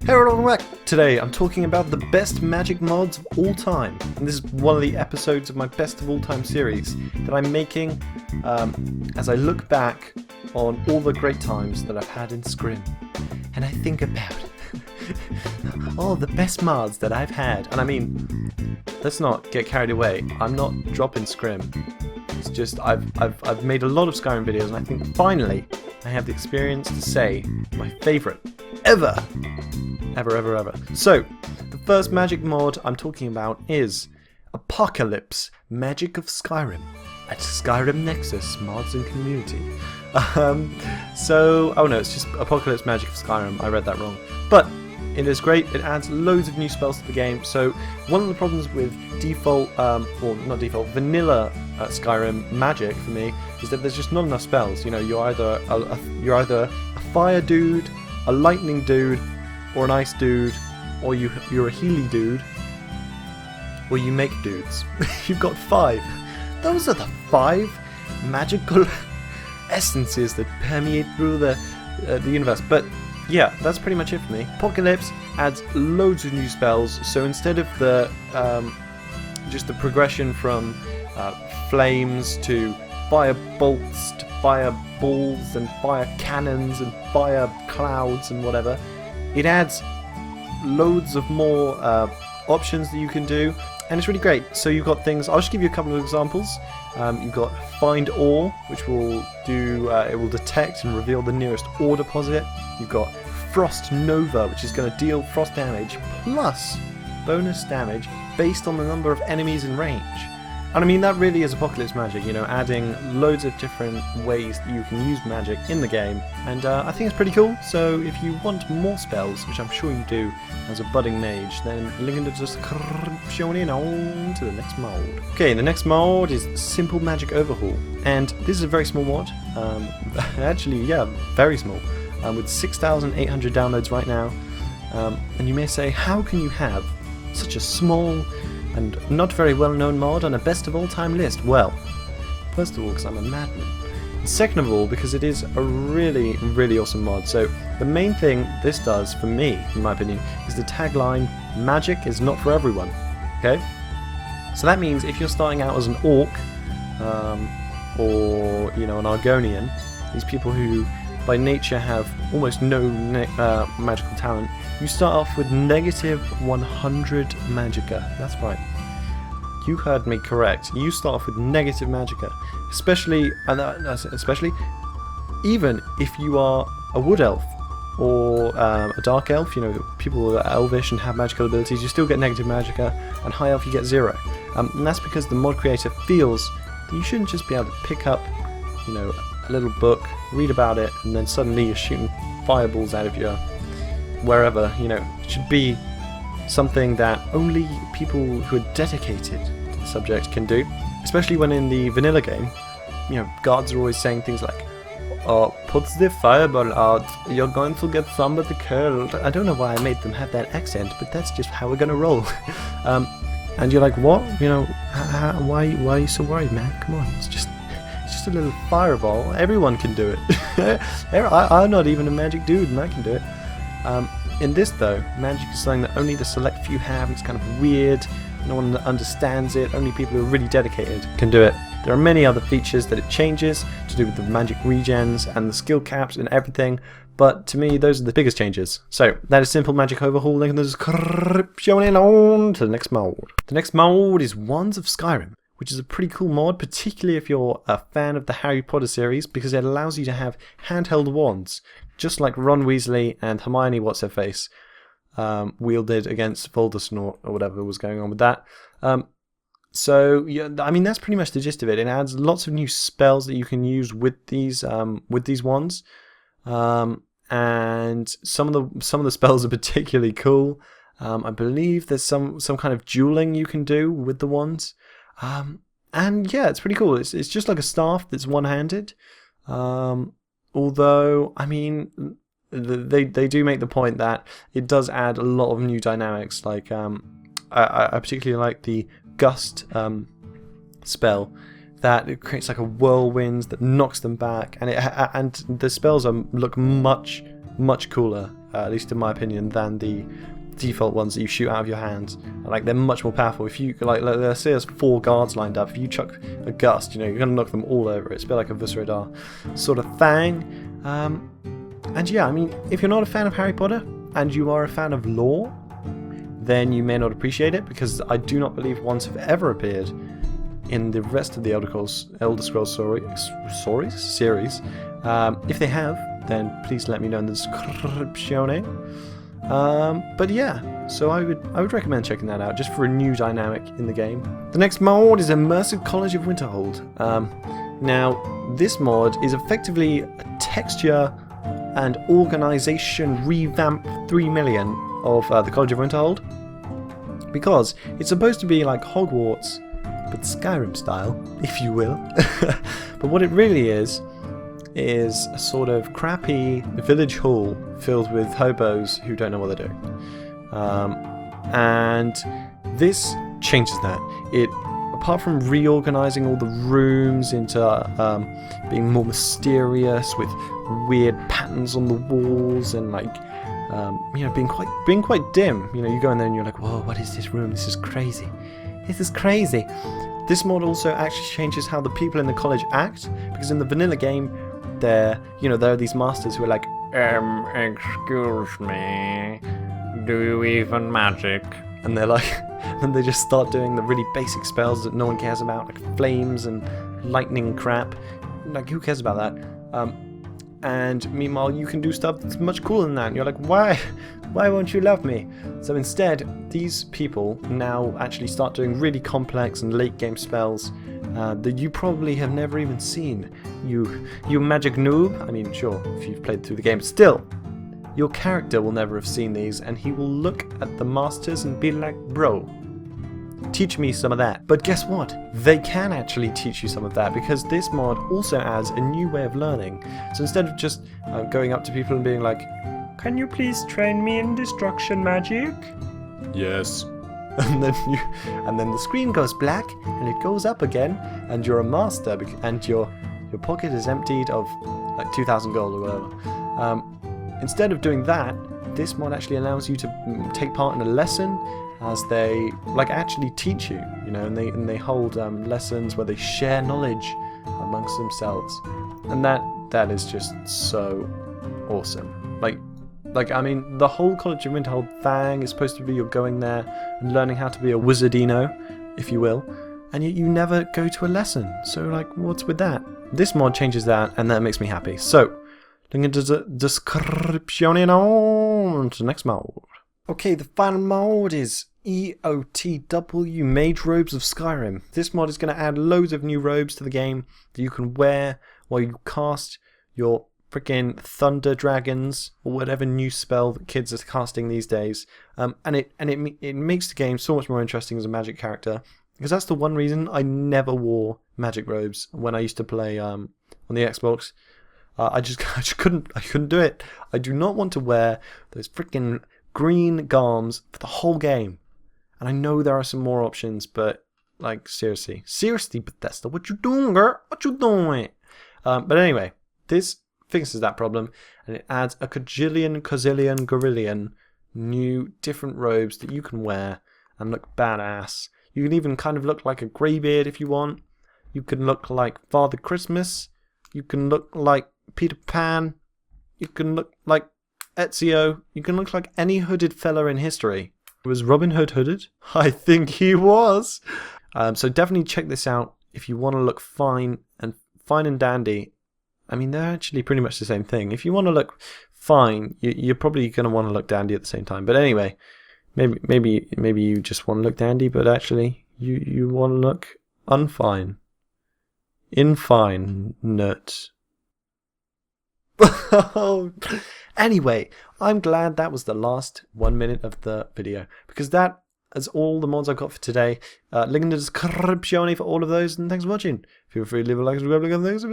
Hey everyone, welcome back! Today I'm talking about the best magic mods of all time. And this is one of the episodes of my best of all time series that I'm making as I look back on all the great times that I've had in Skyrim. And I think about all the best mods that I've had. And I mean, let's not get carried away. I'm not dropping Skyrim. It's just I've made a lot of Skyrim videos, and I think finally I have the experience to say my favourite ever. So, the first magic mod I'm talking about is Apocalypse Magic of Skyrim at Skyrim Nexus Mods and Community. Oh no, it's just Apocalypse Magic of Skyrim, I read that wrong. But it is great, it adds loads of new spells to the game. So one of the problems with vanilla Skyrim magic for me is that there's just not enough spells. You know, you're either a fire dude, a lightning dude, or an ice dude, or you're a Healy dude, or you make dudes. You've got 5. Those are the 5 magical essences that permeate through the universe. But yeah, that's pretty much it for me. Apocalypse adds loads of new spells, so instead of the just the progression from flames to fire bolts to fire balls and fire cannons and fire clouds and whatever, it adds loads of more options that you can do, and it's really great. So you've got things, I'll just give you a couple of examples. You've got Find Ore, which will do, it will detect and reveal the nearest ore deposit. You've got Frost Nova, which is going to deal frost damage plus bonus damage based on the number of enemies in range. And I mean, that really is Apocalypse magic, you know, adding loads of different ways that you can use magic in the game. And I think it's pretty cool. So if you want more spells, which I'm sure you do as a budding mage, then link in the description and on to the next mod. Okay, the next mod is Simple Magic Overhaul. And this is a very small mod. Actually, yeah, very small. With 6,800 downloads right now. And you may say, how can you have such a small and not very well known mod on a best of all time list? Well, first of all, because I'm a madman. And second of all, because it is a really, really awesome mod. So the main thing this does for me, in my opinion, is the tagline, magic is not for everyone. Okay? So that means if you're starting out as an orc, or, you know, an Argonian, these people who by nature have almost no magical talent, you start off with negative 100 magicka. That's right. You heard me correct. You start off with negative magicka. Especially even if you are a wood elf or a dark elf, you know, people who are elvish and have magical abilities, you still get negative magicka, and high elf you get 0. And that's because the mod creator feels that you shouldn't just be able to pick up, you know, a little book, read about it, and then suddenly you're shooting fireballs out of your wherever. You know, it should be something that only people who are dedicated to the subject can do. Especially when in the vanilla game, you know, guards are always saying things like, put the fireball out, you're going to get somebody killed. I don't know why I made them have that accent, but that's just how we're gonna roll. And you're like, what? You know, why are you so worried, man? Come on, it's just a little fireball. Everyone can do it. I'm not even a magic dude, and I can do it. In this though, magic is something that only the select few have. It's kind of weird. No one understands it. Only people who are really dedicated can do it. There are many other features that it changes to do with the magic regens and the skill caps and everything. But to me, those are the biggest changes. So that is Simple Magic Overhaul. Link in the description on to the next mod. The next mod is Wands of Skyrim, which is a pretty cool mod, particularly if you're a fan of the Harry Potter series, because it allows you to have handheld wands, just like Ron Weasley and Hermione What's-Her-Face wielded against Voldemort or whatever was going on with that. So yeah, I mean, that's pretty much the gist of it. It adds lots of new spells that you can use with these wands, and some of the spells are particularly cool. I believe there's some kind of dueling you can do with the wands. And yeah, it's pretty cool. It's just like a staff that's one-handed. Although, I mean, they do make the point that it does add a lot of new dynamics. Like, I particularly like the Gust spell, that it creates like a whirlwind that knocks them back, and the spells look much cooler at least in my opinion, than the default ones that you shoot out of your hands. Like, they're much more powerful. If you like let's say there's 4 guards lined up, if you chuck a gust, you know, you're gonna knock them all over. It's a bit like a Visceradar sort of thing. And yeah, I mean, if you're not a fan of Harry Potter and you are a fan of lore, then you may not appreciate it, because I do not believe ones have ever appeared in the rest of the Elder Scrolls series. If they have, then please let me know in the description. But yeah, so I would recommend checking that out, just for a new dynamic in the game. The next mod is Immersive College of Winterhold. Now, this mod is effectively a texture and organization revamp 3 million of the College of Winterhold, because it's supposed to be like Hogwarts, but Skyrim style, if you will. But what it really is a sort of crappy village hall filled with hobos who don't know what they're doing. And this changes that. It, apart from reorganizing all the rooms into being more mysterious with weird patterns on the walls and like you know, being quite dim. You know, you go in there and you're like, whoa, what is this room? This is crazy. This is crazy. This mod also actually changes how the people in the college act, because in the vanilla game, there are these masters who are like, excuse me, do you even magic? And they're like, and they just start doing the really basic spells that no one cares about, like flames and lightning crap. Like, who cares about that? And meanwhile, you can do stuff that's much cooler than that. And you're like, why won't you love me? So instead, these people now actually start doing really complex and late game spells that you probably have never even seen. You magic noob. I mean, sure, if you've played through the game, still, your character will never have seen these, and he will look at the masters and be like, bro, teach me some of that. But guess what? They can actually teach you some of that, because this mod also adds a new way of learning. So instead of just going up to people and being like, can you please train me in destruction magic? Yes. And then the screen goes black and it goes up again, and you're a master, and your pocket is emptied of like 2,000 gold or whatever. Instead of doing that, this mod actually allows you to take part in a lesson, as they like actually teach you, you know, and they hold lessons where they share knowledge amongst themselves, and that is just so awesome. Like I mean, the whole College of Winterhold thing is supposed to be you're going there and learning how to be a wizardino, if you will, and yet you never go to a lesson. So like, what's with that? This mod changes that, and that makes me happy. So, link into the description and on to the next mod. Okay, the final mod is EOTW Mage Robes of Skyrim. This mod is going to add loads of new robes to the game that you can wear while you cast your freaking thunder dragons or whatever new spell that kids are casting these days. And it makes the game so much more interesting as a magic character, because that's the one reason I never wore magic robes when I used to play on the Xbox. I just couldn't do it. I do not want to wear those freaking green garms for the whole game. And I know there are some more options, but like, seriously, Bethesda, what you doing, girl? What you doing? But anyway, this fixes that problem, and it adds a gazillion new different robes that you can wear and look badass. You can even kind of look like a greybeard if you want. You can look like Father Christmas. You can look like Peter Pan. You can look like Ezio. You can look like any hooded fella in history. Was Robin Hood hooded? I think he was. So definitely check this out if you want to look fine and dandy. I mean, they're actually pretty much the same thing. If you want to look fine, you're probably going to want to look dandy at the same time. But anyway, maybe you just want to look dandy, but actually you want to look unfine. Infine nut. Anyway, I'm glad that was the last 1 minute of the video, because that is all the mods I've got for today. Link in the description for all of those, and thanks for watching. Feel free to leave a like, subscribe, and thanks.